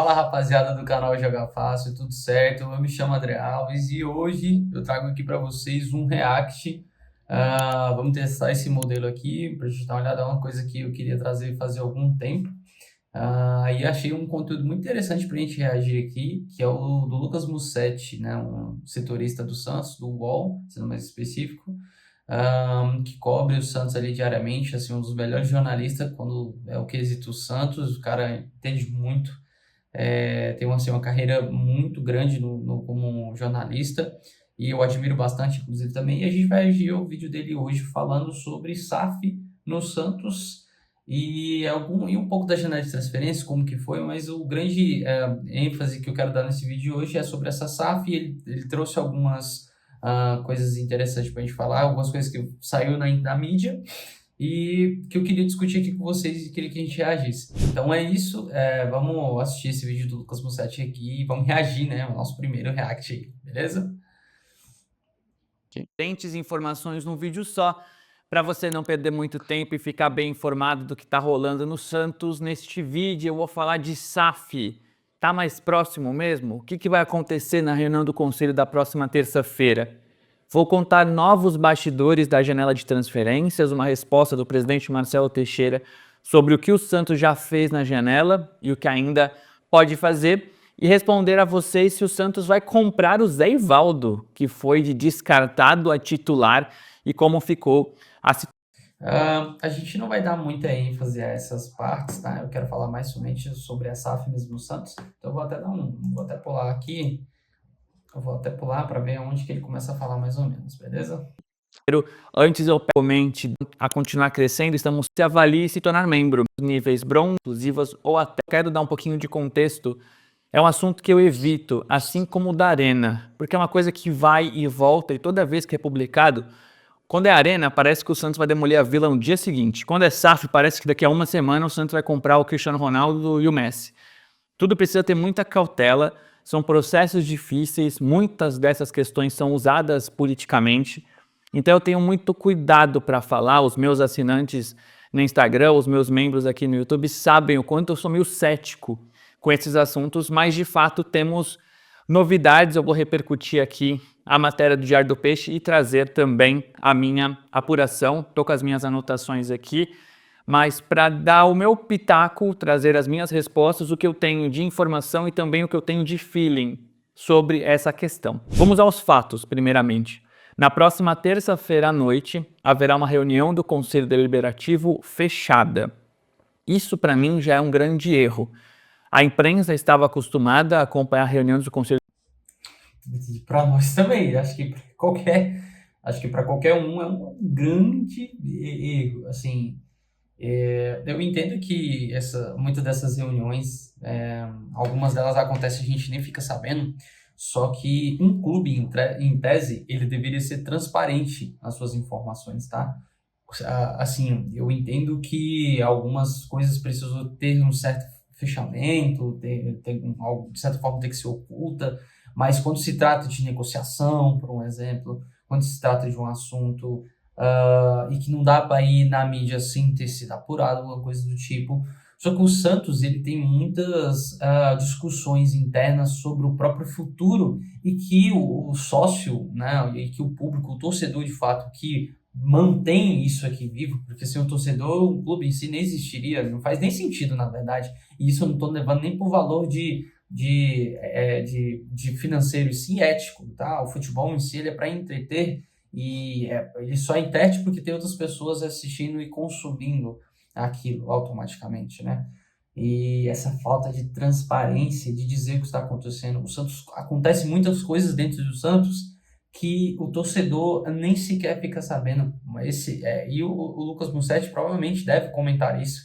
Fala rapaziada do canal Joga Fácil, tudo certo? Eu me chamo André Alves e hoje eu trago aqui para vocês um React. Vamos testar esse modelo aqui para a gente dar uma olhada, uma coisa que eu queria trazer fazia algum tempo. E achei um conteúdo muito interessante para a gente reagir aqui, que é o do Lucas Mussetti, né? Um setorista do Santos, do UOL, sendo mais específico, que cobre o Santos ali diariamente, assim, um dos melhores jornalistas quando é o quesito Santos. O cara entende muito, tem assim, uma carreira muito grande como jornalista, e eu admiro bastante, inclusive, também. E a gente vai agir o vídeo dele hoje falando sobre SAF no Santos e um pouco da janela de transferência, como que foi, mas o grande ênfase que eu quero dar nesse vídeo hoje é sobre essa SAF. E ele trouxe algumas coisas interessantes para a gente falar, algumas coisas que saiu na mídia e que eu queria discutir aqui com vocês e queria que a gente reagisse. Então é isso, vamos assistir esse vídeo do Lucas Mussetti aqui e vamos reagir, né? O nosso primeiro react aí, beleza? Diferentes informações num vídeo só, para você não perder muito tempo e ficar bem informado do que está rolando no Santos. Neste vídeo eu vou falar de SAF. Tá mais próximo mesmo? O que vai acontecer na reunião do Conselho da próxima terça-feira? Vou contar novos bastidores da janela de transferências, uma resposta do presidente Marcelo Teixeira sobre o que o Santos já fez na janela e o que ainda pode fazer, e responder a vocês se o Santos vai comprar o Zé Ivaldo, que foi de descartado a titular, e como ficou a situação. A gente não vai dar muita ênfase a essas partes, tá? Eu quero falar mais somente sobre a SAF mesmo no Santos. Então eu vou até pular aqui. Eu vou até pular para ver onde que ele começa a falar mais ou menos, beleza? Antes eu comente a continuar crescendo, estamos se avalie e se tornar membro. Níveis bronze, exclusivas ou até. Quero dar um pouquinho de contexto. É um assunto que eu evito, assim como o da Arena, porque é uma coisa que vai e volta, e toda vez que é publicado, quando é Arena, parece que o Santos vai demolir a Vila no dia seguinte. Quando é SAF, parece que daqui a uma semana o Santos vai comprar o Cristiano Ronaldo e o Messi. Tudo precisa ter muita cautela, são processos difíceis, muitas dessas questões são usadas politicamente, então eu tenho muito cuidado para falar. Os meus assinantes no Instagram, os meus membros aqui no YouTube sabem o quanto eu sou meio cético com esses assuntos, mas de fato temos novidades. Eu vou repercutir aqui a matéria do Diário do Peixe e trazer também a minha apuração. Estou com as minhas anotações aqui, mas para dar o meu pitaco, trazer as minhas respostas, o que eu tenho de informação e também o que eu tenho de feeling sobre essa questão. Vamos aos fatos, primeiramente. Na próxima terça-feira à noite, haverá uma reunião do Conselho Deliberativo fechada. Isso, para mim, já é um grande erro. A imprensa estava acostumada a acompanhar reuniões do Conselho. Para nós também, acho que para qualquer um é um grande erro, assim. Eu entendo que muitas dessas reuniões, algumas delas acontecem e a gente nem fica sabendo, só que um clube, em tese, ele deveria ser transparente nas suas informações, tá? Assim, eu entendo que algumas coisas precisam ter um certo fechamento, algo, de certa forma, tem que ser oculta, mas quando se trata de negociação, por um exemplo, quando se trata de um assunto e que não dá para ir na mídia sem ter sido apurado, alguma coisa do tipo. Só que o Santos, ele tem muitas discussões internas sobre o próprio futuro, e que o sócio, né, e que o público, o torcedor de fato, que mantém isso aqui vivo, porque sem o torcedor o clube em si nem existiria, não faz nem sentido, na verdade. E isso eu não estou levando nem por valor de financeiro, e sim ético, tá? O futebol em si ele é para entreter, e ele só enterte porque tem outras pessoas assistindo e consumindo aquilo automaticamente, né? E essa falta de transparência, de dizer o que está acontecendo. O Santos, acontece muitas coisas dentro do Santos que o torcedor nem sequer fica sabendo. E o Lucas Mussetti provavelmente deve comentar isso,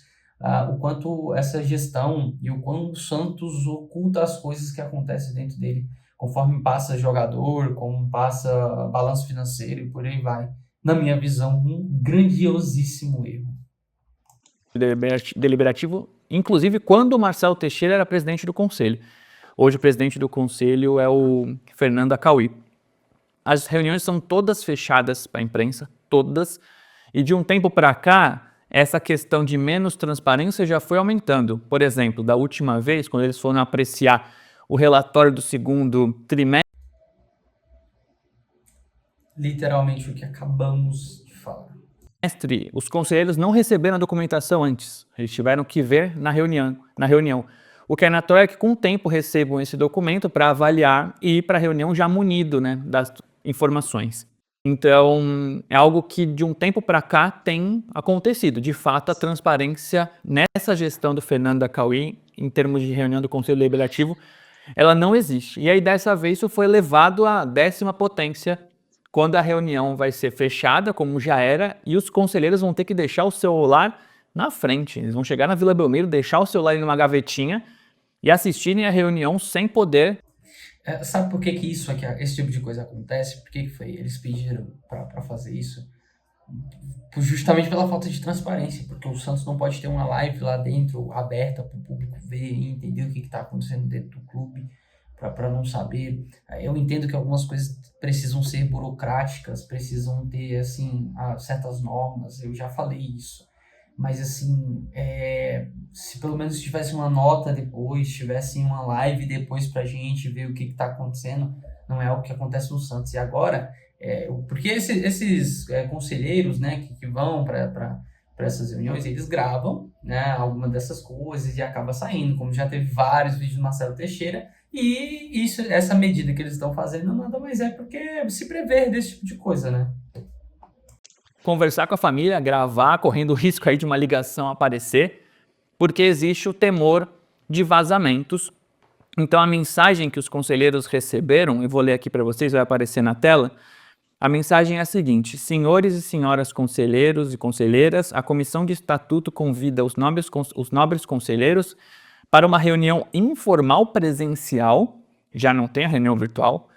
o quanto essa gestão e o quanto o Santos oculta as coisas que acontecem dentro dele, conforme passa jogador, como passa balanço financeiro e por aí vai. Na minha visão, um grandiosíssimo erro. Deliberativo, inclusive quando o Marcelo Teixeira era presidente do Conselho. Hoje o presidente do Conselho é o Fernando Acauí. As reuniões são todas fechadas para a imprensa, todas, e de um tempo para cá essa questão de menos transparência já foi aumentando. Por exemplo, da última vez, quando eles foram apreciar o relatório do segundo trimestre, Literalmente o que acabamos de falar. os conselheiros não receberam a documentação antes. Eles tiveram que ver na reunião. O que é natural é que, com o tempo, recebam esse documento para avaliar e ir para a reunião já munido, né, das informações. Então, é algo que de um tempo para cá tem acontecido. De fato, a transparência nessa gestão do Fernando Acauí, em termos de reunião do Conselho Deliberativo, ela não existe. E aí, dessa vez, isso foi levado à 10ª potência, quando a reunião vai ser fechada, como já era, e os conselheiros vão ter que deixar o celular na frente. Eles vão chegar na Vila Belmiro, deixar o celular em uma gavetinha e assistirem a reunião sem poder. Sabe por que isso aqui, esse tipo de coisa acontece? Por que foi? Eles pediram para fazer isso? Justamente pela falta de transparência, porque o Santos não pode ter uma live lá dentro aberta para o público ver e entender o que está acontecendo dentro do clube, para não saber. Eu entendo que algumas coisas precisam ser burocráticas, precisam ter assim certas normas, eu já falei isso. Mas assim, se pelo menos tivesse uma nota depois, tivesse uma live depois pra gente ver o que está acontecendo, não é algo que acontece no Santos. E agora, porque esses conselheiros, né, que vão para essas reuniões, eles gravam, né, alguma dessas coisas e acaba saindo, como já teve vários vídeos do Marcelo Teixeira, e essa medida que eles estão fazendo nada mais é porque se prever desse tipo de coisa, né? Conversar com a família, gravar, correndo o risco aí de uma ligação aparecer, porque existe o temor de vazamentos. Então, a mensagem que os conselheiros receberam, eu vou ler aqui para vocês, vai aparecer na tela. A mensagem é a seguinte: senhores e senhoras conselheiros e conselheiras, a Comissão de Estatuto convida os nobres conselheiros para uma reunião informal presencial, já não tem a reunião virtual,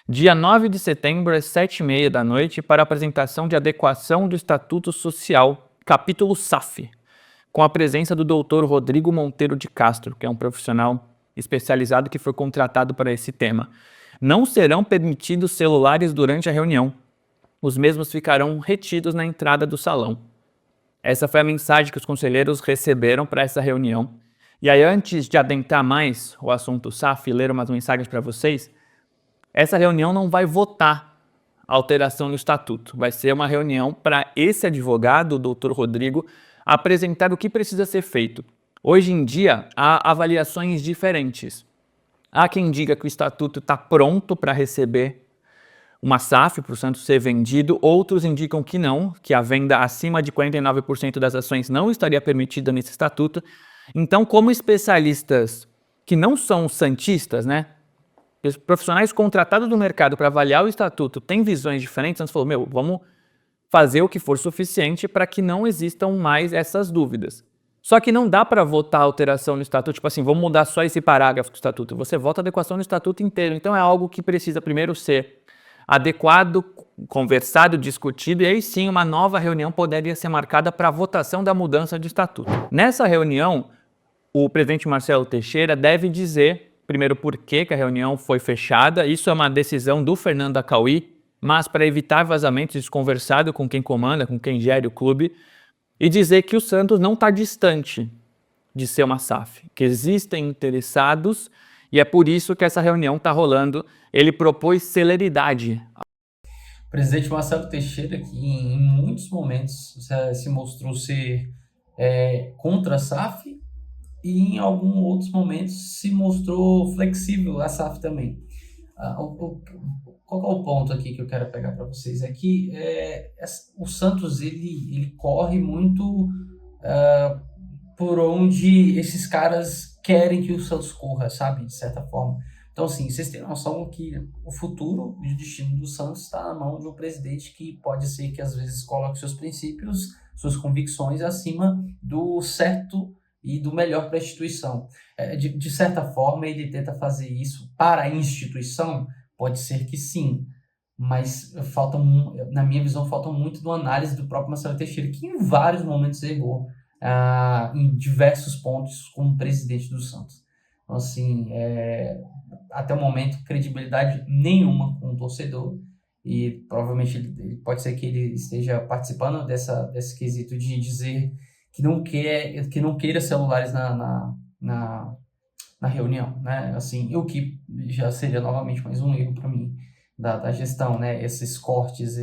dia 9 de setembro, às 7h30 da noite, para apresentação de adequação do Estatuto Social, capítulo SAF, com a presença do Dr. Rodrigo Monteiro de Castro, que é um profissional especializado que foi contratado para esse tema. Não serão permitidos celulares durante a reunião. Os mesmos ficarão retidos na entrada do salão. Essa foi a mensagem que os conselheiros receberam para essa reunião. E aí, antes de adentrar mais o assunto SAF e ler umas mensagens para vocês, essa reunião não vai votar a alteração no estatuto. Vai ser uma reunião para esse advogado, o doutor Rodrigo, apresentar o que precisa ser feito. Hoje em dia, há avaliações diferentes. Há quem diga que o estatuto está pronto para receber uma SAF para o Santos ser vendido, outros indicam que não, que a venda acima de 49% das ações não estaria permitida nesse estatuto. Então, como especialistas que não são santistas, né, profissionais contratados do mercado para avaliar o estatuto têm visões diferentes, Santos falou, vamos fazer o que for suficiente para que não existam mais essas dúvidas. Só que não dá para votar a alteração no estatuto, tipo assim, vamos mudar só esse parágrafo do estatuto. Você vota a adequação no estatuto inteiro. Então é algo que precisa primeiro ser adequado, conversado, discutido, e aí sim uma nova reunião poderia ser marcada para a votação da mudança de estatuto. Nessa reunião, o presidente Marcelo Teixeira deve dizer, primeiro, por que a reunião foi fechada. Isso é uma decisão do Fernando Acauí, mas para evitar vazamentos, conversado com quem comanda, com quem gere o clube, e dizer que o Santos não está distante de ser uma SAF, que existem interessados e é por isso que essa reunião está rolando. Ele propôs celeridade. O presidente Marcelo Teixeira, que em muitos momentos se mostrou ser contra a SAF e em alguns outros momentos se mostrou flexível a SAF também. Qual é o ponto aqui que eu quero pegar para vocês? É que o Santos ele corre muito por onde esses caras querem que o Santos corra, sabe? De certa forma. Então, assim, vocês têm noção que o futuro e o destino do Santos está na mão de um presidente que pode ser que às vezes coloque seus princípios, suas convicções acima do certo e do melhor para a instituição. De certa forma, ele tenta fazer isso para a instituição. Pode ser que sim, mas na minha visão, falta muito de análise do próprio Marcelo Teixeira, que em vários momentos errou em diversos pontos como presidente do Santos. Então, assim, até o momento, credibilidade nenhuma com o torcedor, e provavelmente pode ser que ele esteja participando desse quesito de dizer que não queira celulares na, na reunião, né? Assim, o que já seria novamente mais um erro para mim da gestão, né? Esses cortes,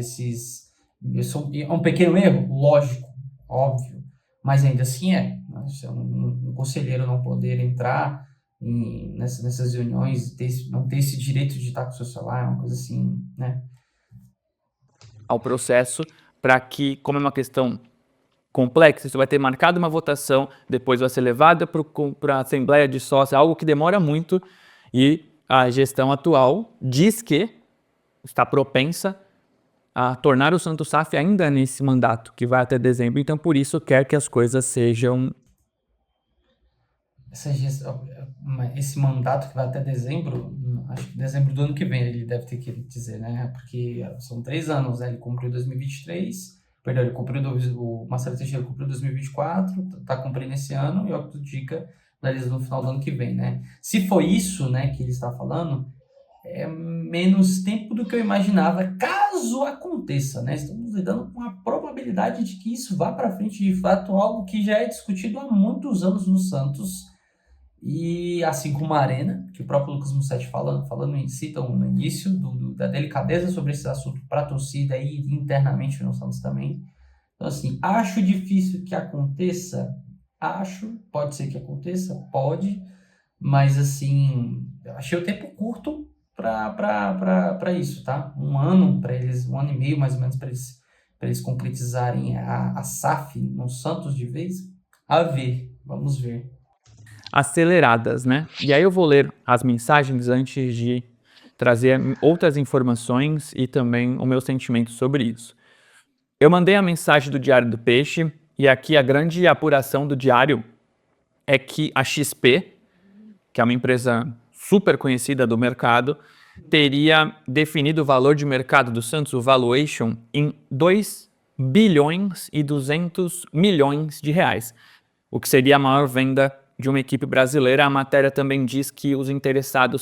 é um pequeno erro, lógico, óbvio, mas ainda assim né? Se um conselheiro não poder entrar nessas reuniões, não ter esse direito de estar com o seu celular, é uma coisa assim, né? Ao processo para que, como é uma questão complexa, isso vai ter marcado uma votação, depois vai ser levada para a Assembleia de Sócios, algo que demora muito, e a gestão atual diz que está propensa a tornar o Santo SAF ainda nesse mandato, que vai até dezembro, então por isso quer que as coisas sejam... Esse mandato que vai até dezembro, acho que dezembro do ano que vem ele deve ter que dizer, né? Porque são 3 anos, né? Ele cumpriu 2023, perdão, o Marcelo Teixeira cumpriu 2024, tá cumprindo esse ano, e o que tudo indica, finaliza no final do ano que vem, né? Se for isso, né, que ele está falando, é menos tempo do que eu imaginava, caso aconteça, né? Estamos lidando com a probabilidade de que isso vá para frente de fato, algo que já é discutido há muitos anos no Santos, e assim como a Arena, que o próprio Lucas Mussetti citam no início da delicadeza sobre esse assunto para a torcida e internamente no Santos também. Então, assim, acho difícil que aconteça, pode ser que aconteça, pode, mas assim, achei o tempo curto para isso, tá? Um ano para eles, 1 ano e meio mais ou menos para eles concretizarem a SAF no Santos de vez. A ver, vamos ver. aceleradas, né? E aí eu vou ler as mensagens antes de trazer outras informações e também o meu sentimento sobre isso. Eu mandei a mensagem do Diário do Peixe e aqui a grande apuração do Diário é que a XP, que é uma empresa super conhecida do mercado, teria definido o valor de mercado do Santos, o valuation, em 2 bilhões e 200 milhões de reais, o que seria a maior venda de uma equipe brasileira. A matéria também diz que os interessados...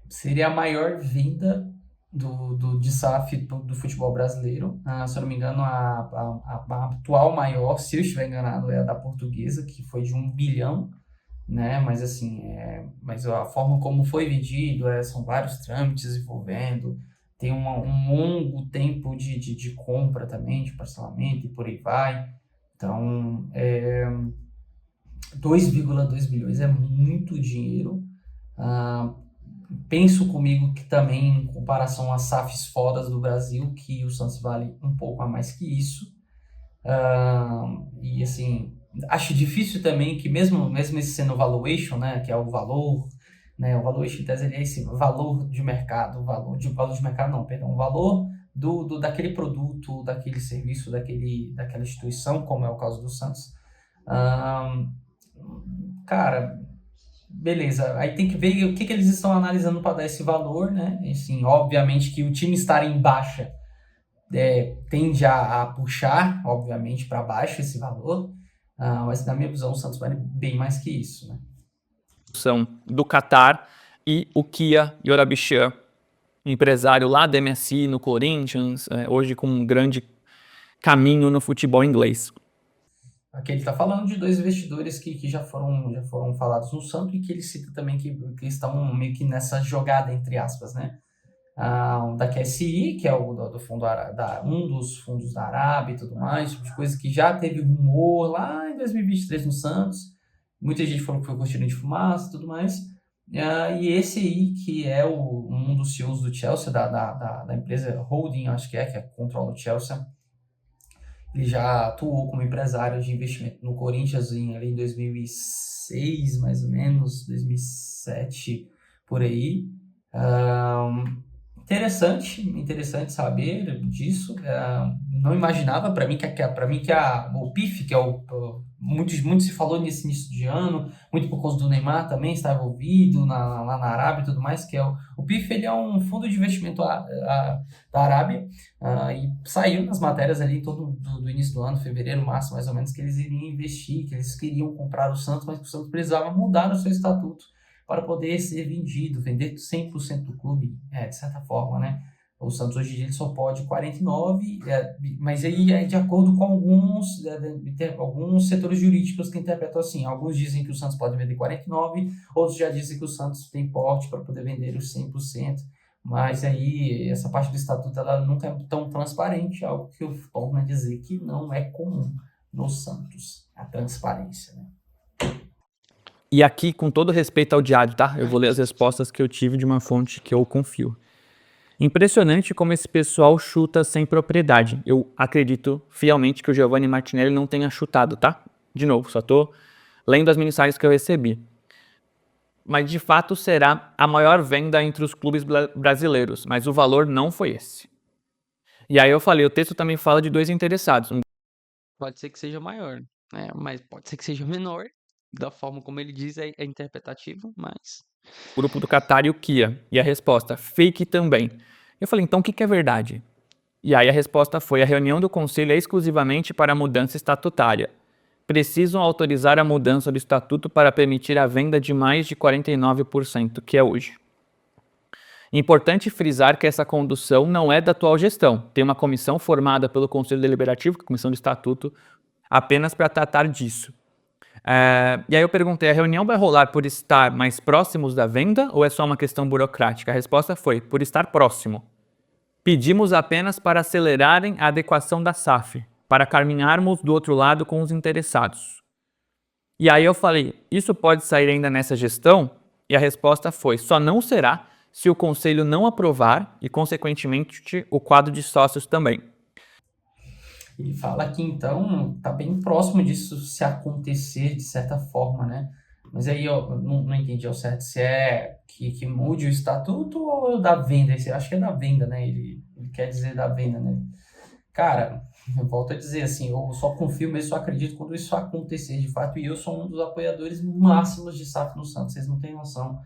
Seria a maior venda de SAF do futebol brasileiro. Se eu não me engano, a atual maior, se eu estiver enganado, é a da Portuguesa, que foi de 1 bilhão, né? Mas assim, mas a forma como foi vendido, são vários trâmites envolvendo, tem um longo tempo de compra também, de parcelamento e por aí vai. Então, 2,2 bilhões é muito dinheiro. Penso comigo que também, em comparação às SAFs fodas do Brasil, que o Santos vale um pouco a mais que isso. E assim, acho difícil também que mesmo esse sendo o valuation, né, que é o valor, né, o valuation em tese ele é esse valor de mercado, valor de mercado não, perdão, o valor daquele produto, daquele serviço, daquela instituição, como é o caso do Santos. Cara, beleza, aí tem que ver o que eles estão analisando para dar esse valor, né? Assim, obviamente que o time estar em baixa tende a puxar, obviamente, para baixo esse valor, mas na minha visão o Santos vale bem mais que isso, né? São do Qatar e o Kia Yorabichan, empresário lá da MSI no Corinthians, hoje com um grande caminho no futebol inglês. Aqui ele está falando de 2 investidores que já foram falados no Santos e que ele cita também que estão meio que nessa jogada, entre aspas, né? Da QSI, que é do fundo um dos fundos da Arábia e tudo mais, tipo de coisa que já teve rumor lá em 2023 no Santos. Muita gente falou que foi cortina de fumaça e tudo mais. E esse aí, que é um dos CEOs do Chelsea, da empresa Holding, acho que controla o Chelsea. Ele já atuou como empresário de investimento no Corinthians ali em 2006, mais ou menos, 2007, por aí. Interessante saber disso. Não imaginava, para mim que o PIF, que é muito se falou nesse início de ano, muito por causa do Neymar também está envolvido lá na Arábia e tudo mais, que é o PIF, ele é um fundo de investimento da Arábia, e saiu nas matérias ali todo do início do ano, fevereiro, março mais ou menos, que eles iriam investir, que eles queriam comprar o Santos, mas que o Santos precisava mudar o seu estatuto para poder ser vendido, vender 100% do clube, de certa forma, né? O Santos hoje em dia ele só pode 49, mas aí é de acordo com alguns setores jurídicos que interpretam assim. Alguns dizem que o Santos pode vender 49, outros já dizem que o Santos tem porte para poder vender os 100%. Mas aí essa parte do estatuto ela nunca é tão transparente, algo que eu torno a dizer que não é comum no Santos, a transparência, né? E aqui, com todo respeito ao diário, tá? Eu vou ler as respostas que eu tive de uma fonte que eu confio. Impressionante como esse pessoal chuta sem propriedade. Eu acredito fielmente que o Giovanni Martinelli não tenha chutado, tá? De novo, só tô lendo as mensagens que eu recebi. Mas de fato será a maior venda entre os clubes brasileiros, mas o valor não foi esse. E aí eu falei, o texto também fala de dois interessados. Pode ser que seja maior, né? Mas pode ser que seja menor. Da forma como ele diz, é interpretativo, mas Grupo do Qatar e o Kia. E a resposta, fake também. Eu falei, então o que é verdade? E aí a resposta foi, a reunião do conselho é exclusivamente para a mudança estatutária. Precisam autorizar a mudança do estatuto para permitir a venda de mais de 49%, que é hoje. Importante frisar que essa condução não é da atual gestão. Tem uma comissão formada pelo Conselho Deliberativo, a Comissão do Estatuto, apenas para tratar disso. E aí eu perguntei, a reunião vai rolar por estar mais próximos da venda ou é só uma questão burocrática? A resposta foi, por estar próximo. Pedimos apenas para acelerarem a adequação da SAF, para caminharmos do outro lado com os interessados. E aí eu falei, isso pode sair ainda nessa gestão? E a resposta foi, só não será se o conselho não aprovar e, consequentemente, o quadro de sócios também. Ele fala que então está bem próximo disso se acontecer de certa forma, né? Mas aí eu não entendi ao certo se é que mude o estatuto ou da venda. Eu acho que é da venda, né? Ele quer dizer da venda, né? Cara, eu volto a dizer assim, eu só confio, mas só acredito quando isso acontecer de fato. E eu sou um dos apoiadores máximos de SAF no Santos, vocês não têm noção.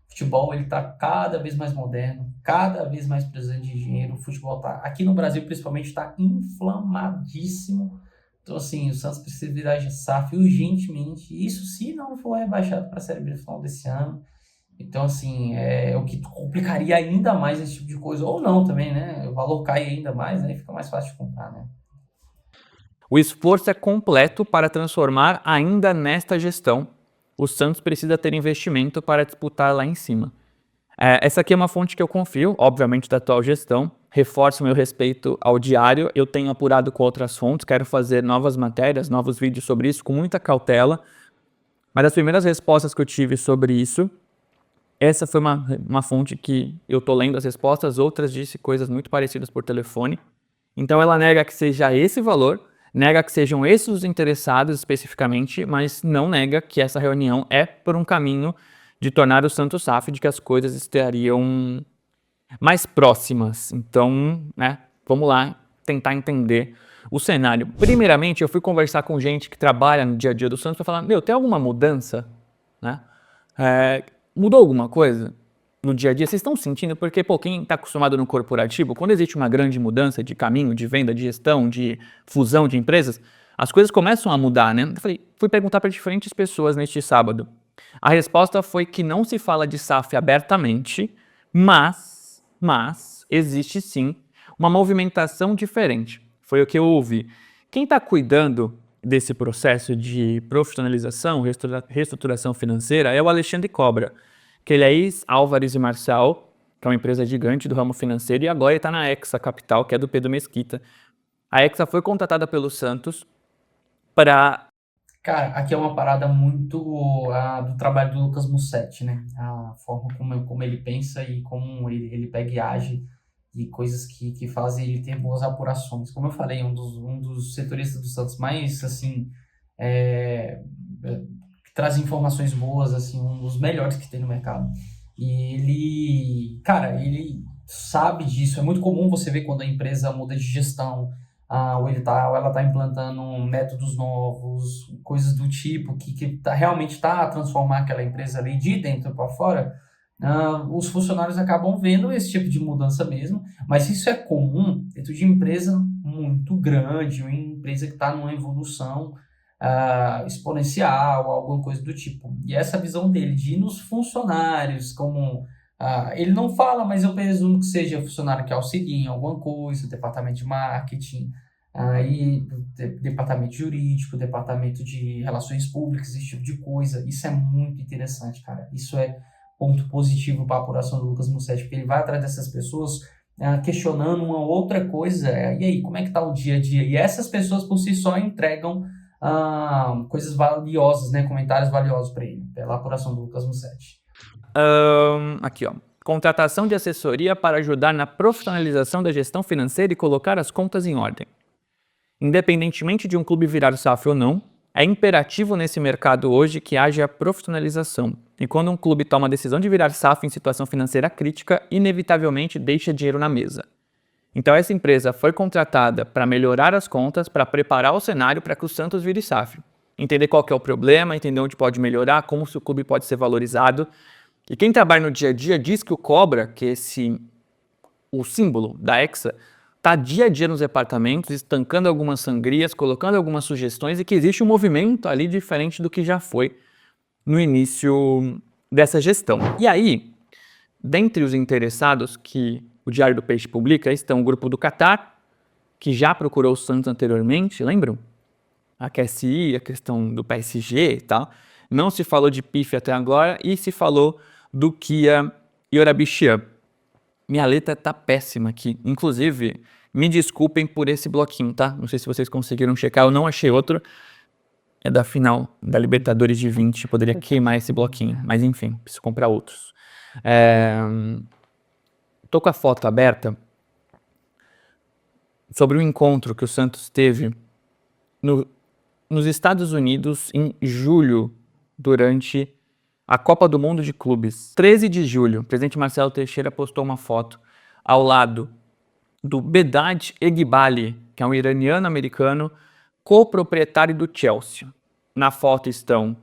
O futebol ele tá cada vez mais moderno, cada vez mais precisando de dinheiro. O futebol tá aqui no Brasil principalmente está inflamadíssimo. Então assim, o Santos precisa virar SAF urgentemente. Isso se não for rebaixado para a Série B no final desse ano. Então assim, é o que complicaria ainda mais esse tipo de coisa ou não também, né? O valor cai ainda mais, aí fica mais fácil de comprar, né? O esforço é completo para transformar ainda nesta gestão. O Santos precisa ter investimento para disputar lá em cima. Essa aqui é uma fonte que eu confio, obviamente, da atual gestão. Reforço meu respeito ao diário. Eu tenho apurado com outras fontes, quero fazer novas matérias, novos vídeos sobre isso, com muita cautela. Mas as primeiras respostas que eu tive sobre isso, essa foi uma fonte que eu estou lendo as respostas, outras disse coisas muito parecidas por telefone. Então ela nega que seja esse valor, nega que sejam esses os interessados especificamente, mas não nega que essa reunião é por um caminho de tornar o Santos SAF, de que as coisas estariam mais próximas. Então, né, vamos lá tentar entender o cenário. Primeiramente, eu fui conversar com gente que trabalha no dia a dia do Santos para falar, meu, tem alguma mudança? Né? Mudou alguma coisa no dia a dia? Vocês estão sentindo? Porque, pô, quem está acostumado no corporativo, quando existe uma grande mudança de caminho, de venda, de gestão, de fusão de empresas, as coisas começam a mudar, né? Eu falei, fui perguntar para diferentes pessoas neste sábado. A resposta foi que não se fala de SAF abertamente, mas existe sim uma movimentação diferente. Foi o que eu ouvi. Quem está cuidando desse processo de profissionalização, reestruturação financeira, é o Alexandre Cobra, que ele é ex-Álvares e Marçal, que é uma empresa gigante do ramo financeiro, e agora ele está na Hexa Capital, que é do Pedro Mesquita. A Hexa foi contratada pelo Santos para... Cara, aqui é uma parada muito do trabalho do Lucas Mussetti, né? A forma como ele pensa e como ele pega e age e coisas que fazem ele ter boas apurações. Como eu falei, um dos setoristas do Santos mais, assim, que traz informações boas, assim, um dos melhores que tem no mercado. E ele sabe disso. É muito comum você ver quando a empresa muda de gestão, ou ela está implantando métodos novos, coisas do tipo, que realmente está a transformar aquela empresa ali de dentro para fora. Os funcionários acabam vendo esse tipo de mudança mesmo, mas isso é comum dentro de empresa muito grande, uma empresa que está numa evolução exponencial, alguma coisa do tipo. E essa visão dele de ir nos funcionários, como Ele não fala, mas eu presumo que seja funcionário que auxilia em alguma coisa, departamento de marketing, aí departamento jurídico, departamento de relações públicas, esse tipo de coisa. Isso é muito interessante, cara. Isso é ponto positivo para a apuração do Lucas Mussetti, porque ele vai atrás dessas pessoas questionando uma outra coisa. E aí, como é que tá o dia a dia? E essas pessoas por si só entregam coisas valiosas, né? Comentários valiosos para ele, pela apuração do Lucas Mussetti. Aqui, ó. Contratação de assessoria para ajudar na profissionalização da gestão financeira e colocar as contas em ordem. Independentemente de um clube virar SAF ou não, é imperativo nesse mercado hoje que haja profissionalização. E quando um clube toma a decisão de virar SAF em situação financeira crítica, inevitavelmente deixa dinheiro na mesa. Então essa empresa foi contratada para melhorar as contas, para preparar o cenário para que o Santos vire SAF. Entender qual que é o problema, entender onde pode melhorar, como o clube pode ser valorizado. E quem trabalha no dia a dia diz que o Cobra, que é o símbolo da Hexa, está dia a dia nos departamentos, estancando algumas sangrias, colocando algumas sugestões e que existe um movimento ali diferente do que já foi no início dessa gestão. E aí, dentre os interessados que o Diário do Peixe publica, estão o grupo do Qatar, que já procurou o Santos anteriormente, lembram? A QSI, a questão do PSG e tal. Não se falou de PIF até agora e se falou do Kia Yorabishian. Minha letra tá péssima aqui. Inclusive, me desculpem por esse bloquinho, tá? Não sei se vocês conseguiram checar, eu não achei outro. É da final da Libertadores de 20, poderia queimar esse bloquinho. Mas enfim, preciso comprar outros. Tô com a foto aberta sobre o encontro que o Santos teve nos Estados Unidos em julho, durante a Copa do Mundo de Clubes. 13 de julho, o presidente Marcelo Teixeira postou uma foto ao lado do Behdad Eghbali, que é um iraniano-americano, coproprietário do Chelsea. Na foto estão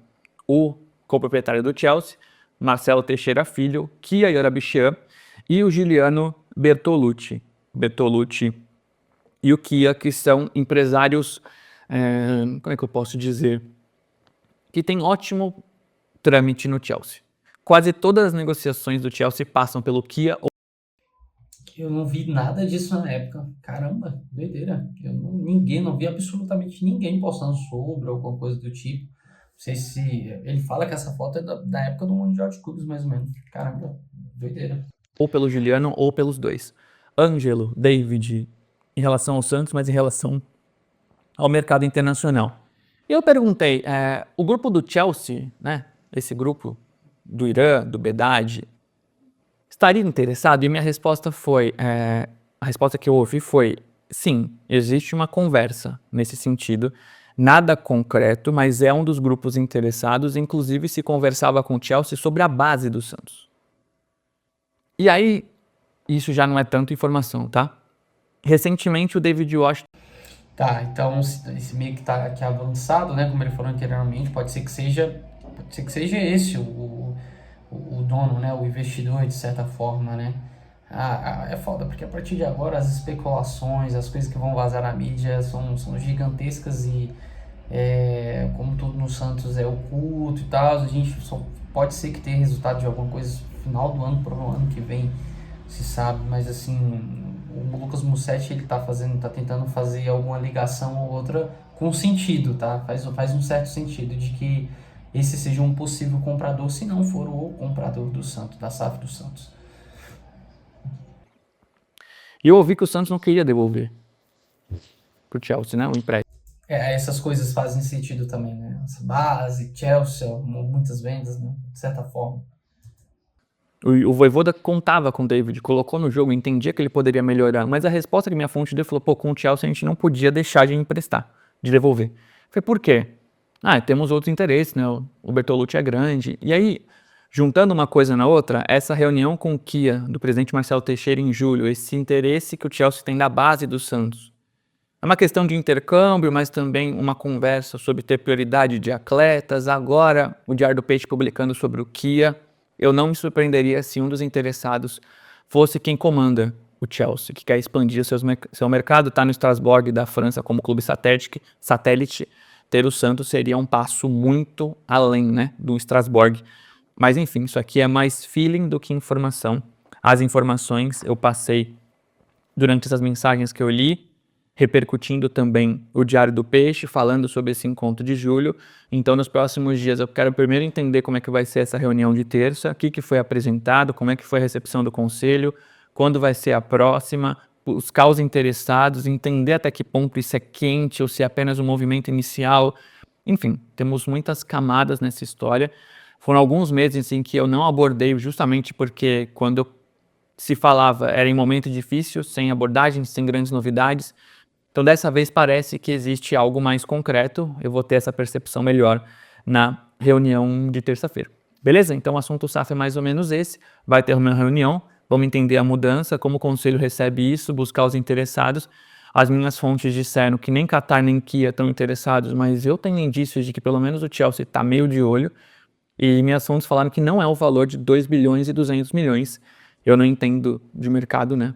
o coproprietário do Chelsea, Marcelo Teixeira Filho, Kia Yorabishian e o Giuliano Bertolucci. Bertolucci e o Kia, que são empresários, como é que eu posso dizer, que têm ótimo trâmite no Chelsea. Quase todas as negociações do Chelsea passam pelo Kia. Eu não vi nada disso na época. Caramba, doideira. Não vi absolutamente ninguém postando sobre alguma coisa do tipo. Não sei se ele fala que essa foto é da época do Mundial de Clubes, mais ou menos. Caramba, doideira. Ou pelo Giuliano ou pelos dois. Ângelo, David, em relação ao Santos, mas em relação ao mercado internacional. E eu perguntei, o grupo do Chelsea, né, esse grupo do Irã, do Behdad, estaria interessado? E minha resposta foi, a resposta que eu ouvi foi, sim, existe uma conversa nesse sentido, nada concreto, mas é um dos grupos interessados, inclusive se conversava com o Chelsea sobre a base do Santos. E aí, isso já não é tanta informação, tá? Recentemente o David Washington... Tá, então esse meio que tá aqui avançado, né, como ele falou anteriormente, pode ser que seja esse o dono, né, o investidor, de certa forma, né. É foda, porque a partir de agora as especulações, as coisas que vão vazar na mídia são gigantescas e como tudo no Santos é oculto e tal, a gente só pode ser que tenha resultado de alguma coisa no final do ano para o ano que vem, se sabe, mas assim, o Lucas Mussetti ele tá tentando fazer alguma ligação ou outra com sentido, tá? Faz um certo sentido de que esse seja um possível comprador, se não for o comprador do Santos, da SAF do Santos. E eu ouvi que o Santos não queria devolver pro Chelsea, né, o empréstimo. Essas coisas fazem sentido também, né? Essa base, Chelsea, muitas vendas, né? De certa forma. O Vojvoda contava com o David, colocou no jogo, entendia que ele poderia melhorar, mas a resposta que minha fonte deu falou, com o Chelsea a gente não podia deixar de emprestar, de devolver. Eu falei, por quê? Temos outros interesses, né? O Bertolucci é grande. E aí, juntando uma coisa na outra, essa reunião com o Kia, do presidente Marcelo Teixeira em julho, esse interesse que o Chelsea tem da base do Santos, é uma questão de intercâmbio, mas também uma conversa sobre ter prioridade de atletas. Agora, o Diário do Peixe publicando sobre o Kia. Eu não me surpreenderia se um dos interessados fosse quem comanda o Chelsea, que quer expandir seu mercado, está no Strasbourg da França como clube satélite. Ter o Santos seria um passo muito além, né, do Strasbourg. Mas enfim, isso aqui é mais feeling do que informação. As informações eu passei durante essas mensagens que eu li, repercutindo também o Diário do Peixe, falando sobre esse encontro de julho. Então, nos próximos dias, eu quero primeiro entender como é que vai ser essa reunião de terça, o que foi apresentado, como é que foi a recepção do conselho, quando vai ser a próxima, buscar os interessados, entender até que ponto isso é quente ou se é apenas um movimento inicial. Enfim, temos muitas camadas nessa história. Foram alguns meses em que eu não abordei justamente porque quando se falava era em momento difícil, sem abordagens, sem grandes novidades. Então dessa vez parece que existe algo mais concreto, eu vou ter essa percepção melhor na reunião de terça-feira. Beleza? Então o assunto SAF é mais ou menos esse, vai ter uma reunião, vamos entender a mudança, como o conselho recebe isso, buscar os interessados. As minhas fontes disseram que nem Qatar nem Kia estão interessados, mas eu tenho indícios de que pelo menos o Chelsea está meio de olho, e minhas fontes falaram que não é o valor de 2 bilhões e 200 milhões. Eu não entendo de mercado, né?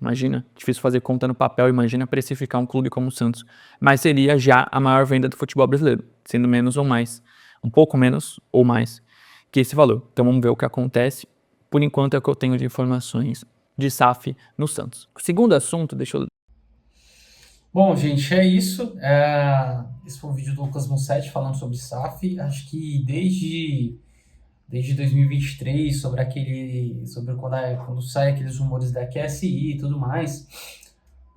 Imagina, difícil fazer conta no papel, imagina precificar um clube como o Santos. Mas seria já a maior venda do futebol brasileiro, sendo menos ou mais, um pouco menos ou mais que esse valor. Então vamos ver o que acontece. Por enquanto é o que eu tenho de informações de SAF no Santos. O segundo assunto, deixa eu... Bom, gente, é isso. Esse foi o vídeo do Lucas Mussetti falando sobre SAF. Acho que desde 2023, sobre quando sai aqueles rumores da QSI e tudo mais,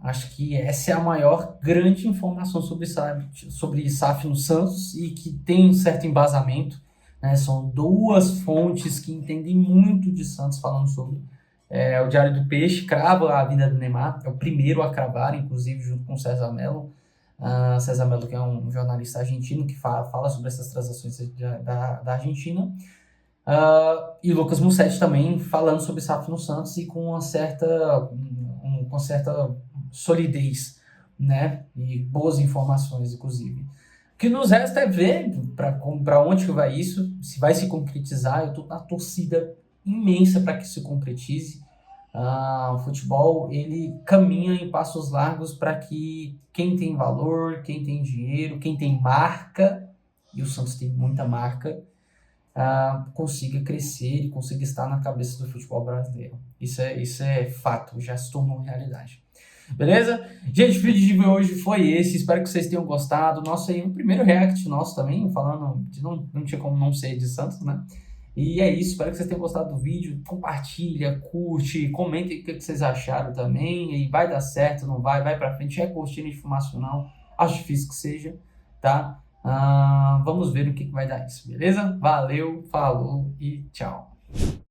acho que essa é a maior grande informação sobre SAF no Santos e que tem um certo embasamento, né? São duas fontes que entendem muito de Santos falando sobre. O Diário do Peixe crava a vinda do Neymar, é o primeiro a cravar, inclusive junto com o César Mello. César Mello, que é um jornalista argentino que fala sobre essas transações da Argentina. E Lucas Mussetti também falando sobre SAF no Santos e com uma certa solidez, né? E boas informações, inclusive. O que nos resta é ver para onde que vai isso, se vai se concretizar. Eu estou na torcida imensa para que se concretize. O futebol ele caminha em passos largos para que quem tem valor, quem tem dinheiro, quem tem marca, e o Santos tem muita marca, consiga crescer e consiga estar na cabeça do futebol brasileiro. Isso é fato, já se tornou realidade. Beleza? Gente, o vídeo de hoje foi esse, espero que vocês tenham gostado. Nosso aí, um primeiro react nosso também, falando de não tinha como não ser de Santos, né? E é isso, espero que vocês tenham gostado do vídeo. Compartilha, curte, comentem o que vocês acharam também. E vai dar certo, não vai pra frente. É cortina informacional, acho difícil que seja, tá? Vamos ver o que vai dar isso, beleza? Valeu, falou e tchau.